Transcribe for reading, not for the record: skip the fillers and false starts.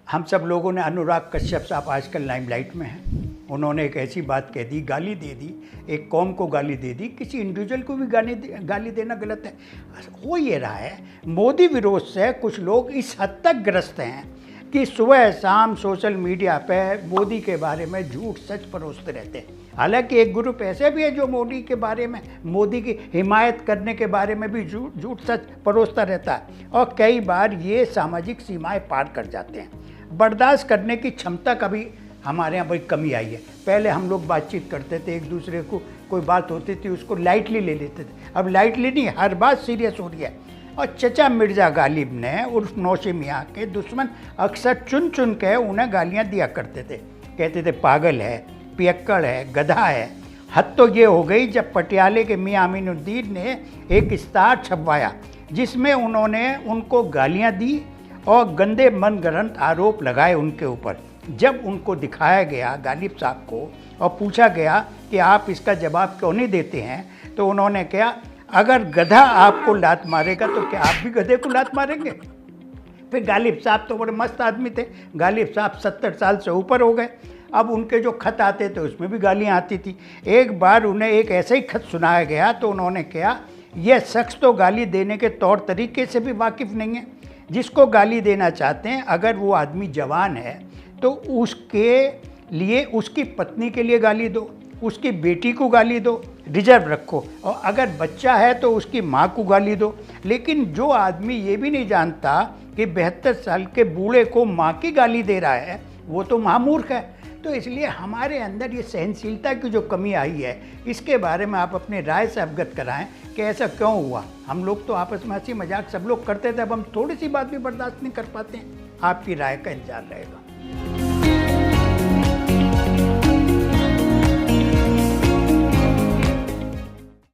हम सब लोगों ने, अनुराग कश्यप साहब आजकल लाइमलाइट में हैं, उन्होंने एक ऐसी बात कह दी, गाली दे दी, एक कौम को गाली दे दी। किसी इंडिविजुअल को भी गाली देना गलत है। हो ये रहा है, मोदी विरोध से कुछ लोग इस हद तक ग्रस्त हैं कि सुबह शाम सोशल मीडिया पे मोदी के बारे में झूठ सच परोसते रहते हैं। हालांकि एक ग्रुप ऐसे भी है जो मोदी के बारे में, मोदी की हिमायत करने के बारे में भी झूठ सच परोसता रहता है, और कई बार ये सामाजिक सीमाएं पार कर जाते हैं। बर्दाश्त करने की क्षमता का भी हमारे यहाँ बड़ी कमी आई है। पहले हम लोग बातचीत करते थे, एक दूसरे को कोई बात होती थी उसको लाइटली ले लेते थे, अब लाइटली नहीं, हर बात सीरियस हो रही है। और चचा मिर्ज़ा गालिब ने उर्फ नौशी मियाँ के दुश्मन अक्सर चुन चुन के उन्हें गालियाँ दिया करते थे, कहते थे पागल है, पियक्कड़ है, गधा है। हद तो ये हो गई जब पटियाले के मियाँ अमीनुद्दीन ने एक इश्तहार छपवाया जिसमें उन्होंने उनको गालियाँ दी और गंदे मनगढ़ंत आरोप लगाए उनके ऊपर। जब उनको दिखाया गया गालिब साहब को और पूछा गया कि आप इसका जवाब क्यों नहीं देते हैं, तो उन्होंने कहा अगर गधा आपको लात मारेगा तो क्या आप भी गधे को लात मारेंगे। फिर गालिब साहब तो बड़े मस्त आदमी थे, गालिब साहब 70 साल से ऊपर हो गए। अब उनके जो खत आते थे उसमें भी गालियाँ आती थी। एक बार उन्हें एक ऐसा ही खत सुनाया गया तो उन्होंने कहा यह शख्स तो गाली देने के तौर तरीके से भी वाकिफ़ नहीं है। जिसको गाली देना चाहते हैं, अगर वो आदमी जवान है तो उसके लिए, उसकी पत्नी के लिए गाली दो, उसकी बेटी को गाली दो, रिजर्व रखो, और अगर बच्चा है तो उसकी माँ को गाली दो। लेकिन जो आदमी ये भी नहीं जानता कि 72 साल के बूढ़े को माँ की गाली दे रहा है, वो तो महामूर्ख है। तो इसलिए हमारे अंदर ये सहनशीलता की जो कमी आई है, इसके बारे में आप अपनी राय से अवगत कराएं कि ऐसा क्यों हुआ। हम लोग तो आपस में हंसी मजाक सब लोग करते थे, अब हम थोड़ी सी बात भी बर्दाश्त नहीं कर पाते हैं। आपकी राय का इंतजार रहेगा।